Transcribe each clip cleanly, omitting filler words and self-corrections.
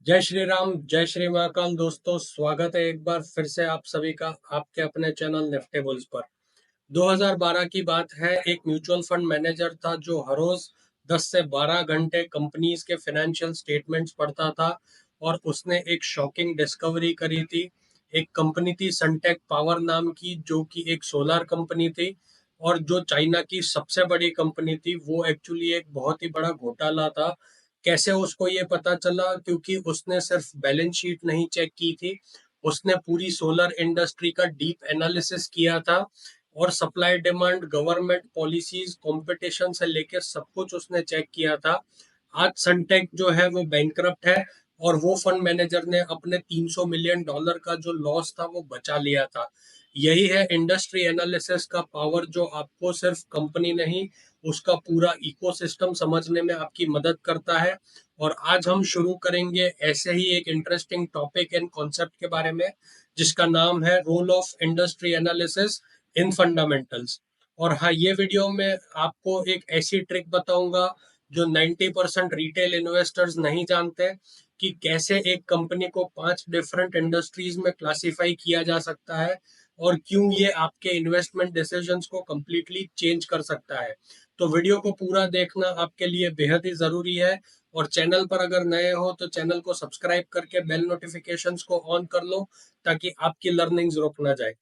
जय श्री राम, जय श्री महाकाल। दोस्तों, स्वागत है एक बार फिर से आप सभी का आपके अपने चैनल निफ्टी बुल्स पर। 2012 की बात है। एक म्यूचुअल फंड मैनेजर था जो हर रोज 10 से 12 घंटे कंपनीज के फाइनेंशियल स्टेटमेंट्स पढ़ता था और उसने एक शॉकिंग डिस्कवरी करी थी। एक कंपनी थी सनटेक पावर नाम की, जो कि एक सोलर कंपनी थी और जो चाइना की सबसे बड़ी कंपनी थी। वो एक्चुअली एक बहुत ही बड़ा घोटाला था। कैसे उसको ये पता चला? क्योंकि उसने सिर्फ बैलेंस शीट नहीं चेक की थी, उसने पूरी सोलर इंडस्ट्री का डीप एनालिसिस किया था और supply demand, government policies, competition से लेकर सब कुछ उसने चेक किया था। आज सनटेक जो है वो बैंकरप्ट है और वो फंड मैनेजर ने अपने $300 मिलियन का जो लॉस था वो बचा लिया था। यही है इंडस्ट्री एनालिसिस का पावर, जो आपको सिर्फ कंपनी नहीं, उसका पूरा इकोसिस्टम समझने में आपकी मदद करता है। और आज हम शुरू करेंगे ऐसे ही एक इंटरेस्टिंग टॉपिक एंड कॉन्सेप्ट के बारे में, जिसका नाम है role of industry analysis in fundamentals. और हाँ, ये वीडियो में आपको एक ऐसी ट्रिक बताऊंगा जो 90% रिटेल इन्वेस्टर्स नहीं जानते, कि कैसे एक कंपनी को 5 डिफरेंट इंडस्ट्रीज में क्लासिफाई किया जा सकता है और क्यों ये आपके इन्वेस्टमेंट डिसीजंस को कंप्लीटली चेंज कर सकता है। तो वीडियो को पूरा देखना आपके लिए बेहद ही जरूरी है। और चैनल पर अगर नए हो तो चैनल को सब्सक्राइब करके बेल नोटिफिकेशंस को ऑन कर लो, ताकि आपकी लर्निंग्स रुक ना जाए।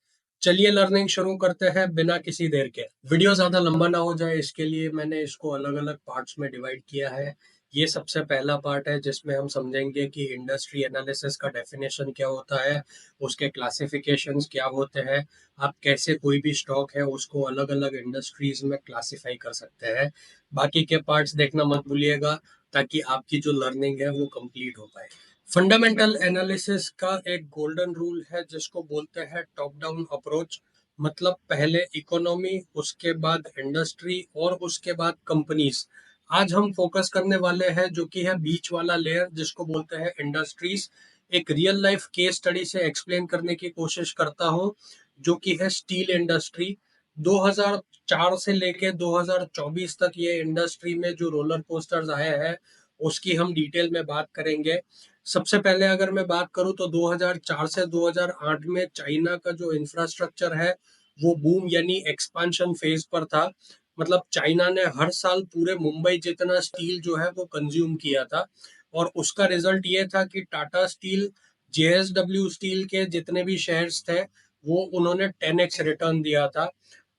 चलिए लर्निंग शुरू करते हैं बिना किसी देर के। वीडियो ज्यादा लंबा ना हो जाए, इसके लिए मैंने इसको अलग अलग पार्ट्स में डिवाइड किया है। ये सबसे पहला पार्ट है जिसमें हम समझेंगे कि इंडस्ट्री एनालिसिस का डेफिनेशन क्या होता है, उसके क्लासिफिकेशंस क्या होते हैं, आप कैसे कोई भी स्टॉक है उसको अलग अलग इंडस्ट्रीज में क्लासिफाई कर सकते हैं। बाकी के पार्ट्स देखना मत भूलिएगा, ताकि आपकी जो लर्निंग है वो कंप्लीट हो पाए। फंडामेंटल एनालिसिस का एक गोल्डन रूल है जिसको बोलते हैं टॉप डाउन अप्रोच। मतलब पहले इकोनॉमी, उसके बाद इंडस्ट्री और उसके बाद कंपनीज। आज हम फोकस करने वाले हैं जो कि है बीच वाला लेयर, जिसको बोलते हैं इंडस्ट्रीज। एक रियल लाइफ केस स्टडी से एक्सप्लेन करने की कोशिश करता हूँ, जो कि है स्टील इंडस्ट्री। 2004 से लेके 2024 तक ये इंडस्ट्री में जो रोलर कोस्टर्स आए हैं उसकी हम डिटेल में बात करेंगे। सबसे पहले अगर मैं बात करूं तो 2004 से 2008 में चाइना का जो इंफ्रास्ट्रक्चर है वो बूम यानी एक्सपांशन फेज पर था। मतलब चाइना ने हर साल पूरे मुंबई जितना स्टील जो है वो कंज्यूम किया था। और उसका रिजल्ट ये था कि टाटा स्टील, जेएसडब्ल्यू स्टील के जितने भी शेयर्स थे वो उन्होंने 10x रिटर्न दिया था।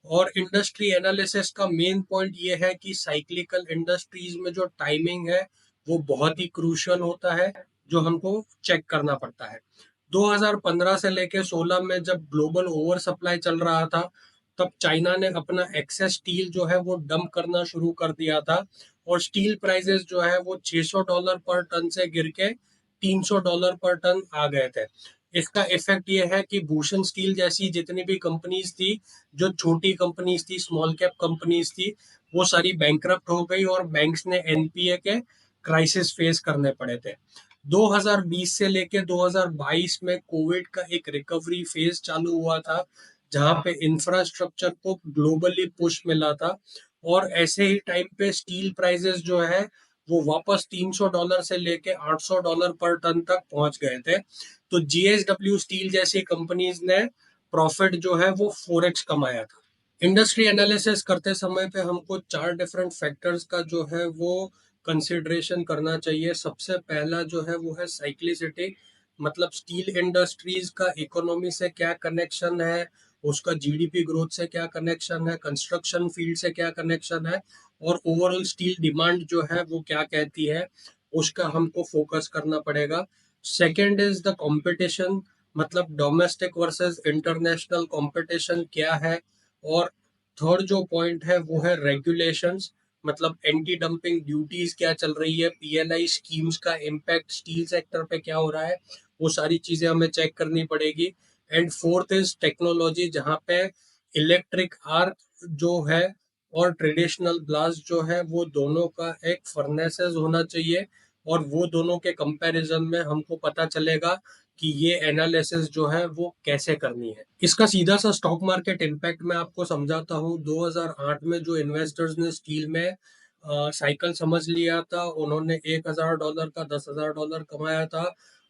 और इंडस्ट्री एनालिसिस का मेन पॉइंट ये है कि साइक्लिकल इंडस्ट्रीज में जो टाइमिंग है वो बहुत ही क्रूशियल होता है, जो हमको चेक करना पड़ता है। 2015 से लेके 16 में जब ग्लोबल ओवर सप्लाई चल रहा था, तब चाइना ने अपना एक्सेस स्टील जो है वो डंप करना शुरू कर दिया था। और स्टील प्राइसेस जो है वो $600 पर टन से गिर के $300 पर टन आ गए थे। इसका इफेक्ट ये है कि भूषण स्टील जैसी जितनी भी कंपनीज थी, जो छोटी कंपनीज थी, स्मॉल कैप कंपनीज थी, वो सारी बैंकरप्ट हो गई और बैंक्स ने एनपीए के क्राइसिस फेस करने पड़े थे। 2020 से लेके 2022 में कोविड का एक रिकवरी फेज चालू हुआ था, जहां पे इंफ्रास्ट्रक्चर को ग्लोबली पुश मिला था। और ऐसे ही टाइम पे स्टील प्राइसेस जो है वो वापस $300 से लेके $800 पर टन तक पहुंच गए थे। तो जीएसडब्ल्यू स्टील जैसी कंपनीज ने प्रॉफिट जो है वो 4x कमाया था। इंडस्ट्री एनालिसिस करते समय पे हमको 4 डिफरेंट फैक्टर्स का जो है वो कंसिडरेशन करना चाहिए। सबसे पहला जो है वो है साइक्लिसिटी। मतलब स्टील इंडस्ट्रीज का इकोनॉमी से क्या कनेक्शन है, उसका जीडीपी ग्रोथ से क्या कनेक्शन है, कंस्ट्रक्शन फील्ड से क्या कनेक्शन है, और ओवरऑल स्टील डिमांड जो है वो क्या कहती है, उसका हमको फोकस करना पड़ेगा। Second is the competition. मतलब डोमेस्टिक वर्सेस इंटरनेशनल कंपटीशन क्या है। और थर्ड जो पॉइंट है वो है रेगुलेशंस। मतलब एंटी डंपिंग ड्यूटीज क्या चल रही है, पीएलआई स्कीम्स का इम्पैक्ट स्टील सेक्टर पे क्या हो रहा है, वो सारी चीजें हमें चेक करनी पड़ेगी। एंड फोर्थ इज टेक्नोलॉजी, जहाँ पे इलेक्ट्रिक आर्क जो है और ट्रेडिशनल ब्लास्ट जो है वो दोनों का एक फर्नेसेस होना चाहिए। और वो दोनों के कंपैरिजन में हमको पता चलेगा कि ये एनालिसिस जो है वो कैसे करनी है। इसका सीधा सा स्टॉक मार्केट इम्पैक्ट मैं आपको समझाता हूँ। 2008 में जो इन्वेस्टर्स ने स्टील में साइकिल समझ लिया था। उन्होंने $1,000 का $10,000 कमाया था,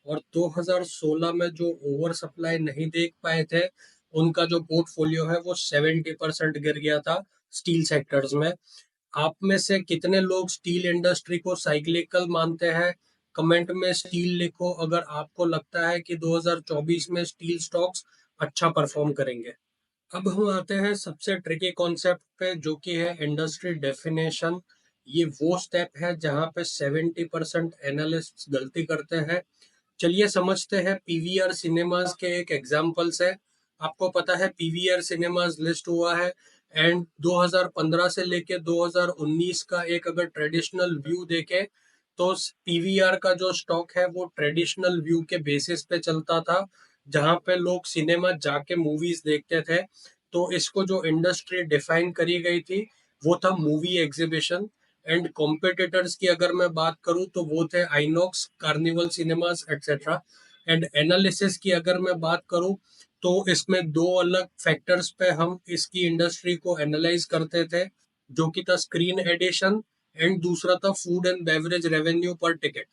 और 2016 में जो ओवर सप्लाई नहीं देख पाए थे, उनका जो पोर्टफोलियो है वो 70% गिर गया था स्टील सेक्टर्स में। आप में से कितने लोग स्टील इंडस्ट्री को साइक्लिकल मानते हैं? कमेंट में स्टील लिखो अगर आपको लगता है कि 2024 में स्टील स्टॉक्स अच्छा परफॉर्म करेंगे। अब हम आते हैं सबसे ट्रिकी कॉन्सेप्ट पे, जो कि है इंडस्ट्री डेफिनेशन। ये वो स्टेप है जहां पे 70% एनालिस्ट गलती करते हैं। चलिए समझते हैं। पीवीआर सिनेमाज के एक एग्जांपल से। आपको पता है पीवीआर सिनेमाज लिस्ट हुआ है, एंड 2015 से लेके 2019 का एक अगर ट्रेडिशनल व्यू देखें, तो पीवीआर का जो स्टॉक है वो ट्रेडिशनल व्यू के बेसिस पे चलता था, जहां पे लोग सिनेमा जाके मूवीज देखते थे। तो इसको जो इंडस्ट्री डिफाइन करी गई थी वो था मूवी एग्जीबिशन। एंड कॉम्पिटिटर्स की अगर मैं बात करूं तो वो थे INOX, carnival cinemas, etcetera. And analysis की अगर मैं बात करूं तो इसमें दो अलग फैक्टर्स पे हम इसकी इंडस्ट्री को एनालाइज करते थे, जो कि था स्क्रीन एडिशन, एंड दूसरा था फूड एंड बेवरेज रेवेन्यू पर टिकट।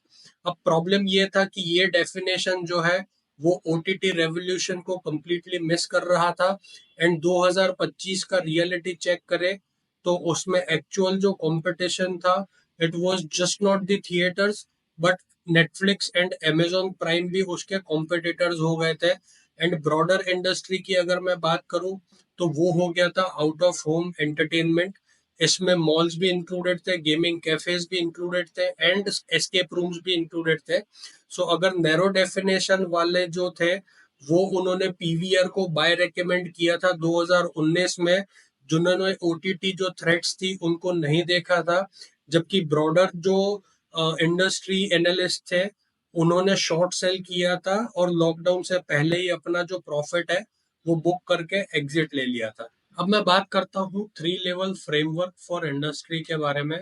अब प्रॉब्लम ये था कि ये डेफिनेशन जो है वो ओटीटी रेवोल्यूशन को कंप्लीटली मिस कर रहा था। एंड 2025 का रियलिटी चेक करें तो उसमें एक्चुअल जो कंपटीशन था, it was just not the theatres, but Netflix and Amazon prime भी उसके कॉम्पिटिटर्स हो गए थे। एंड ब्रॉडर इंडस्ट्री की अगर मैं बात करूं तो वो हो गया था आउट ऑफ होम एंटरटेनमेंट। इसमें मॉल्स भी इंक्लूडेड थे, गेमिंग कैफेज भी इंक्लूडेड थे, एंड एस्केप रूम्स भी इंक्लूडेड थे। सो अगर नैरो डेफिनेशन वाले जो थे, वो उन्होंने पीवीआर को बाय रेकमेंड किया था 2019 में, जिन्होंने ओटीटी जो थ्रेट्स थी उनको नहीं देखा था। जबकि ब्रॉडर जो इंडस्ट्री एनालिस्ट थे, उन्होंने शॉर्ट सेल किया था और लॉकडाउन से पहले ही अपना जो प्रॉफिट है वो बुक करके एग्जिट ले लिया था। अब मैं बात करता हूँ 3 लेवल फ्रेमवर्क फॉर इंडस्ट्री के बारे में।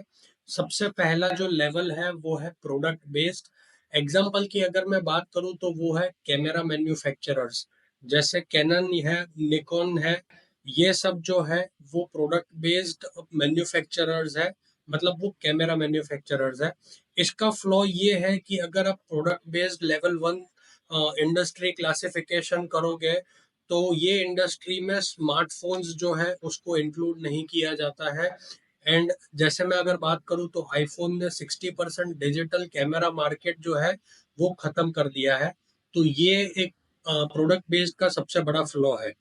सबसे पहला जो लेवल है वो है प्रोडक्ट बेस्ड। एग्जाम्पल की अगर मैं बात करूँ तो वो है कैमरा मैन्युफैक्चरर्स, जैसे कैनन है, निकॉन है। ये सब जो है वो प्रोडक्ट बेस्ड मैन्युफैक्चरर्स है, मतलब वो कैमरा मैन्युफैक्चरर्स है। इसका फ्लॉ ये है कि अगर आप product based level 1 industry classification करोगे, तो ये इंडस्ट्री में स्मार्टफोन्स जो है उसको इंक्लूड नहीं किया जाता है। एंड जैसे मैं अगर बात करूं तो आईफोन ने 60% डिजिटल कैमरा मार्केट जो है वो खत्म कर दिया है। तो ये एक प्रोडक्ट बेस्ड का सबसे बड़ा फ्लॉ है।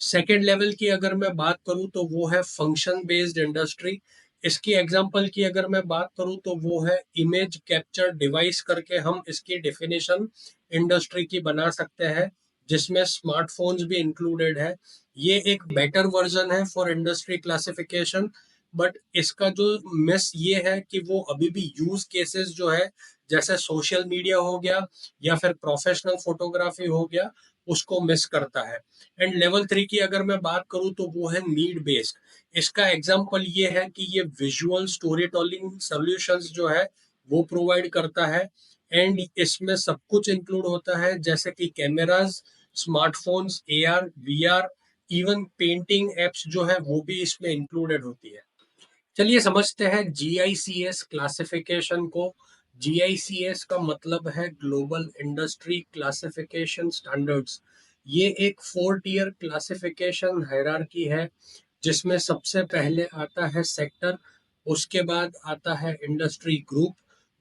सेकेंड लेवल की अगर मैं बात करूं तो वो है फंक्शन बेस्ड इंडस्ट्री। इसकी एग्जांपल की अगर मैं बात करूं तो वो है इमेज कैप्चर डिवाइस करके हम इसकी डेफिनेशन इंडस्ट्री की बना सकते हैं, जिसमें स्मार्टफोन्स भी इंक्लूडेड है। ये एक बेटर वर्जन है फॉर इंडस्ट्री क्लासिफिकेशन, बट इसका जो मिस ये है कि वो अभी भी यूज केसेस जो है, जैसे सोशल मीडिया हो गया या फिर प्रोफेशनल फोटोग्राफी हो गया, उसको मिस करता है। एंड लेवल 3 की अगर मैं बात करूं तो वो है नीड बेस्ड। इसका एग्जांपल ये है कि ये विजुअल स्टोरी टेलिंग सॉल्यूशंस जो है वो प्रोवाइड करता है। एंड इसमें सब कुछ इंक्लूड होता है, जैसे कि cameras, smartphones, AR, VR, even painting apps जो है वो भी इसमें इंक्लूडेड होती है। चलिए समझते हैं जीआईसीएस क्लासिफिकेशन को। जीआईसीएस का मतलब है ग्लोबल इंडस्ट्री क्लासिफिकेशन स्टैंडर्ड्स। ये एक 4 टियर क्लासिफिकेशन हायरार्की है, जिसमें सबसे पहले आता है सेक्टर, उसके बाद आता है इंडस्ट्री ग्रुप,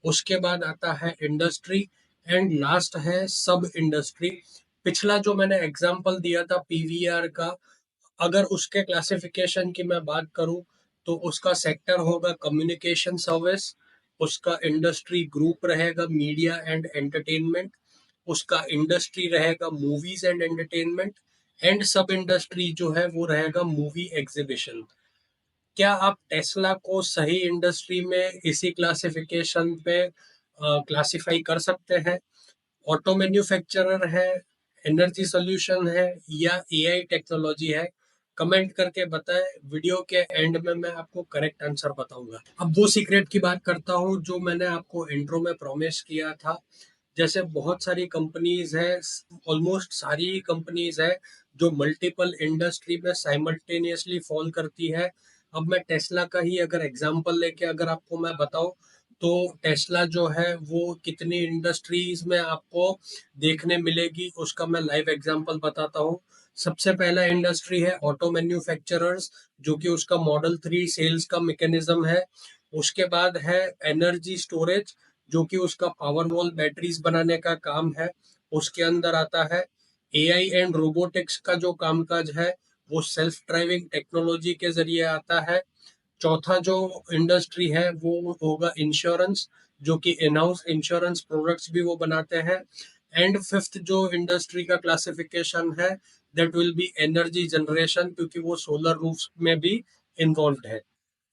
उसके बाद आता है इंडस्ट्री, एंड लास्ट है सब इंडस्ट्री। पिछला जो मैंने एग्जांपल दिया था पीवीआर का, अगर उसके क्लासिफिकेशन की मैं बात करूं तो उसका सेक्टर होगा कम्युनिकेशन सर्विस, उसका इंडस्ट्री ग्रुप रहेगा मीडिया एंड एंटरटेनमेंट, उसका इंडस्ट्री रहेगा मूवीज एंड एंटरटेनमेंट, एंड सब इंडस्ट्री जो है वो रहेगा मूवी एग्जीबिशन। क्या आप टेस्ला को सही इंडस्ट्री में इसी क्लासिफिकेशन पे क्लासिफाई कर सकते हैं? ऑटो मैन्युफैक्चरर है, एनर्जी सॉल्यूशन है, या एआई टेक्नोलॉजी है? कमेंट करके बताएं। वीडियो के एंड में मैं आपको करेक्ट आंसर बताऊंगा। अब वो सीक्रेट की बात करता हूँ जो मैंने आपको इंट्रो में प्रॉमिस किया था। जैसे बहुत सारी कंपनीज है, ऑलमोस्ट सारी कंपनीज है जो मल्टीपल इंडस्ट्री में साइमल्टेनियसली फॉल करती है। अब मैं टेस्ला का ही अगर एग्जांपल लेके अगर आपको मैं बताऊं, तो टेस्ला जो है वो कितनी इंडस्ट्रीज में आपको देखने मिलेगी, उसका मैं लाइव एग्जांपल बताता हूँ। सबसे पहला इंडस्ट्री है ऑटो मैन्युफैक्चरर्स, जो कि उसका मॉडल 3 सेल्स का मैकेनिज्म है। उसके बाद है एनर्जी स्टोरेज, जो कि उसका पावर वॉल बैटरीज बनाने का काम है। उसके अंदर आता है एआई एंड रोबोटिक्स का जो कामकाज है, वो सेल्फ ड्राइविंग टेक्नोलॉजी के जरिए आता है। चौथा जो इंडस्ट्री है वो होगा इंश्योरेंस, जो कि इन हाउस इंश्योरेंस प्रोडक्ट्स भी वो बनाते हैं। एंड फिफ्थ जो इंडस्ट्री का क्लासिफिकेशन है, that will be energy generation, क्योंकि वो सोलर रूफ्स में भी इन्वॉल्व है।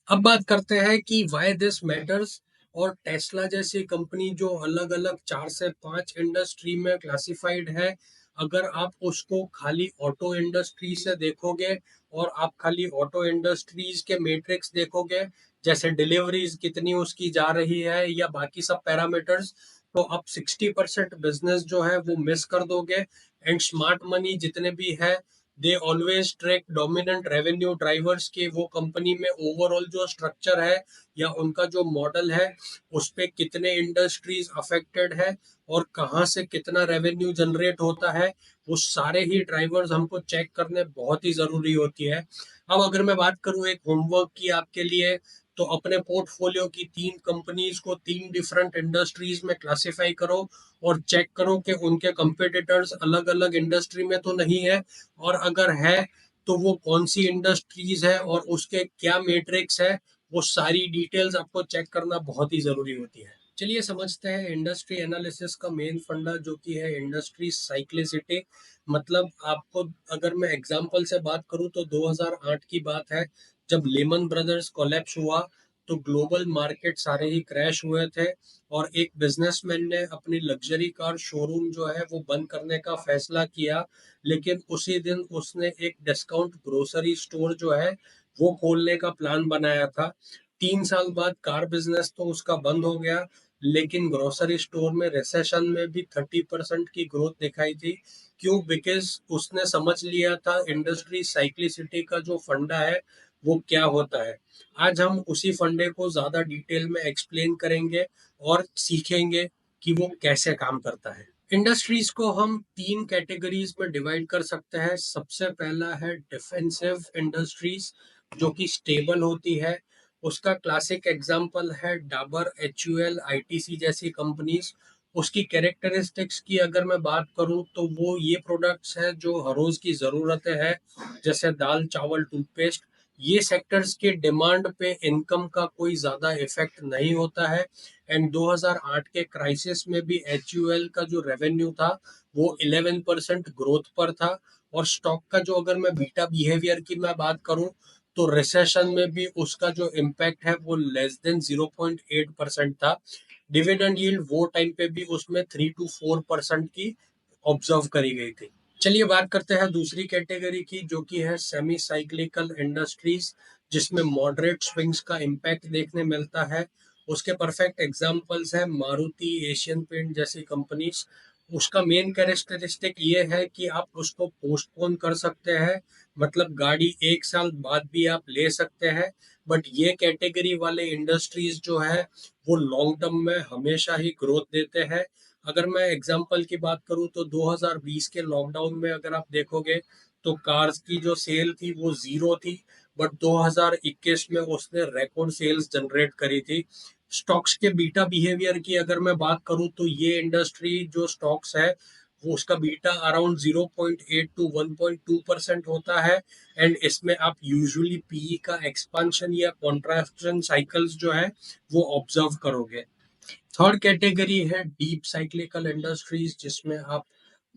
अब बात करते हैं कि वाई दिस मैटर्स। और टेस्ला जैसी कंपनी जो अलग अलग 4 से 5 इंडस्ट्री में क्लासिफाइड है, अगर आप उसको खाली ऑटो इंडस्ट्री से देखोगे और आप खाली ऑटो इंडस्ट्रीज के मैट्रिक्स देखोगे, जैसे डिलीवरीज कितनी उसकी जा रही है या बाकी सब पैरामीटर्स, तो आप 60% बिजनेस जो है वो मिस कर दोगे। एंड स्मार्ट मनी जितने भी है, they always track dominant revenue drivers के, वो कंपनी में ओवरऑल जो स्ट्रक्चर है या उनका जो मॉडल है, उस पे कितने इंडस्ट्रीज अफेक्टेड है और कहाँ से कितना रेवेन्यू जनरेट होता है, वो सारे ही ड्राइवर्स हमको चेक करने बहुत ही जरूरी होती है। अब अगर मैं बात करूँ एक होमवर्क की आपके लिए, तो अपने पोर्टफोलियो की 3 कंपनीज को 3 डिफरेंट इंडस्ट्रीज में क्लासिफाई करो और चेक करो कि उनके कंपेटिटर्स अलग अलग इंडस्ट्री में तो नहीं है, और अगर है तो वो कौन सी इंडस्ट्रीज है और उसके क्या मैट्रिक्स है, वो सारी डिटेल्स आपको चेक करना बहुत ही जरूरी होती है। चलिए समझते हैं इंडस्ट्री एनालिसिस का मेन फंडा, जो कि है इंडस्ट्री साइक्लिसिटी। मतलब आपको अगर मैं एग्जांपल से बात करूं, तो 2008 की बात है, जब लेमन ब्रदर्स कोलैप्स हुआ, तो ग्लोबल मार्केट सारे ही क्रैश हुए थे, और एक बिजनेसमैन ने अपनी लग्जरी कार शोरूम जो है वो बंद करने का फैसला किया। लेकिन उसी दिन उसने एक डिस्काउंट ग्रोसरी स्टोर जो है वो खोलने का प्लान बनाया था। 3 साल बाद कार बिजनेस तो उसका बंद हो गया, लेकिन ग्रोसरी स्टोर में रिसेशन में भी 30% की ग्रोथ दिखाई थी। क्यों? बिकॉज उसने समझ लिया था इंडस्ट्री साइक्लिसिटी का जो फंडा है वो क्या होता है। आज हम उसी फंडे को ज्यादा डिटेल में एक्सप्लेन करेंगे और सीखेंगे कि वो कैसे काम करता है। इंडस्ट्रीज को हम 3 कैटेगरीज में डिवाइड कर सकते हैं। सबसे पहला है डिफेंसिव इंडस्ट्रीज, जो कि स्टेबल होती है। उसका क्लासिक एग्जांपल है डाबर, एचयूएल, आईटीसी जैसी कंपनीज। उसकी कैरेक्टरिस्टिक्स की अगर मैं बात करूं, तो वो ये प्रोडक्ट्स है जो हर रोज की जरूरतें हैं, जैसे दाल, चावल, टूथपेस्ट। ये सेक्टर्स के डिमांड पे इनकम का कोई ज्यादा इफेक्ट नहीं होता है। एंड 2008 के क्राइसिस में भी एचयूएल का जो रेवेन्यू था वो 11% ग्रोथ पर था। और स्टॉक का जो अगर मैं बीटा बिहेवियर की मैं बात करूं, तो रिसेशन में भी उसका जो इम्पैक्ट है वो लेस देन 0.8% था। डिविडेंड यील्ड वो टाइम पे भी उसमें 3 to 4% की ऑब्जर्व करी गई थी। चलिए बात करते हैं दूसरी कैटेगरी की, जो कि है सेमी साइक्लिकल इंडस्ट्रीज, जिसमें मॉडरेट स्विंग्स का इम्पैक्ट देखने मिलता है। उसके परफेक्ट एग्जांपल्स हैं मारुति, एशियन पेंट जैसी कंपनीज। उसका मेन कैरेक्टरिस्टिक ये है कि आप उसको पोस्टपोन कर सकते हैं, मतलब गाड़ी 1 साल बाद भी आप ले सकते हैं। बट ये कैटेगरी वाले इंडस्ट्रीज जो है वो लॉन्ग टर्म में हमेशा ही ग्रोथ देते हैं। अगर मैं एग्जांपल की बात करूं, तो 2020 के लॉकडाउन में अगर आप देखोगे, तो कार्स की जो सेल थी वो जीरो थी, बट 2021 में उसने रिकॉर्ड सेल्स जनरेट करी थी। स्टॉक्स के बीटा बिहेवियर की अगर मैं बात करूं, तो ये इंडस्ट्री जो स्टॉक्स है वो उसका बीटा अराउंड 0.8 to 1.2% होता है। एंड इसमें आप यूजुअली पीई का एक्सपांशन या कॉन्ट्रैक्शन साइकिल्स जो है वो ऑब्जर्व करोगे। थर्ड कैटेगरी है डीप साइक्लिकल इंडस्ट्रीज, जिसमें आप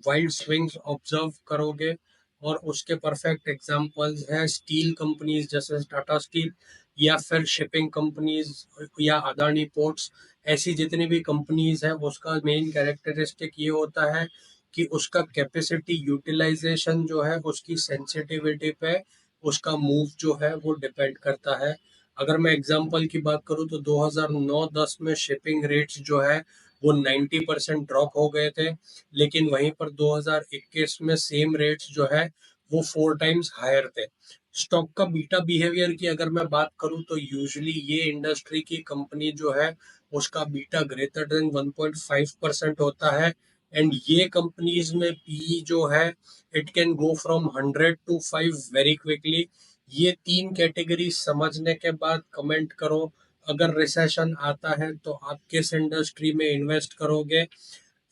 वाइल्ड स्विंग्स ऑब्जर्व करोगे। और उसके परफेक्ट एग्जांपल्स हैं स्टील कंपनीज जैसे टाटा स्टील, या फिर शिपिंग कंपनीज या अदानी पोर्ट्स। ऐसी जितनी भी कंपनीज है, उसका मेन कैरेक्टरिस्टिक ये होता है कि उसका कैपेसिटी यूटिलाइजेशन जो है उसकी सेंसिटिविटी पे उसका मूव जो है वो डिपेंड करता है। अगर मैं एग्जांपल की बात करूं, तो 2009-10 में शिपिंग रेट्स जो है वो 90% ड्रॉप हो गए थे। लेकिन वहीं पर 2021 में सेम रेट्स जो है वो 4 टाइम्स हायर थे। स्टॉक का बीटा बिहेवियर की अगर मैं बात करूं तो यूजुअली ये इंडस्ट्री की कंपनी जो है उसका बीटा ग्रेटर देन 1.5% होता है। एंड ये कंपनीज में पी जो है it can go from 100 to 5 very quickly. ये तीन कैटेगरी समझने के बाद कमेंट करो, अगर रिसेशन आता है तो आप किस इंडस्ट्री में इन्वेस्ट करोगे,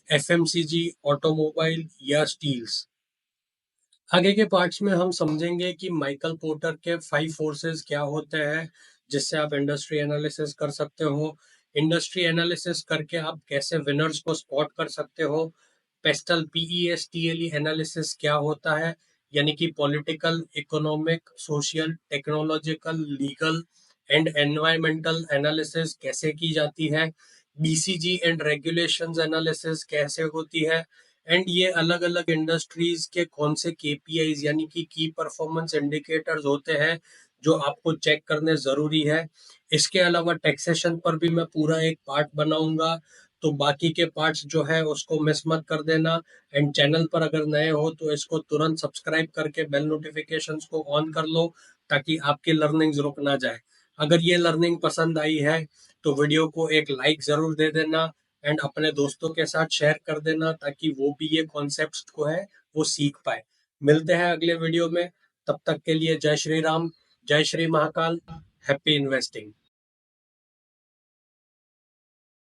एफएमसीजी, ऑटोमोबाइल या स्टील्स। आगे के पार्ट्स में हम समझेंगे कि माइकल पोर्टर के 5 फोर्सेस क्या होते हैं जिससे आप इंडस्ट्री एनालिसिस कर सकते हो। इंडस्ट्री एनालिसिस करके आप कैसे विनर्स को स्पॉट कर सकते हो। पेस्टल PESTLE एनालिसिस क्या होता है, यानी कि political, economic, social, technological, legal and environmental analysis कैसे की जाती है। BCG एंड रेगुलेशंस एनालिसिस कैसे होती है। एंड ये अलग अलग इंडस्ट्रीज के कौन से KPIs यानी कि की परफॉर्मेंस इंडिकेटर्स होते हैं जो आपको चेक करने जरूरी है। इसके अलावा टैक्सेशन पर भी मैं पूरा एक पार्ट बनाऊंगा, तो बाकी के पार्ट्स जो है उसको मिस मत कर देना। एंड चैनल पर अगर नए हो तो इसको तुरंत सब्सक्राइब करके बेल नोटिफिकेशंस को ऑन कर लो ताकि आपकी लर्निंग्स रुक ना जाए। अगर ये लर्निंग पसंद आई है तो वीडियो को एक लाइक जरूर दे देना एंड अपने दोस्तों के साथ शेयर कर देना ताकि वो भी ये कॉन्सेप्ट्स को है वो सीख पाए। मिलते हैं अगले वीडियो में, तब तक के लिए जय श्री राम, जय श्री महाकाल, हैप्पी इन्वेस्टिंग।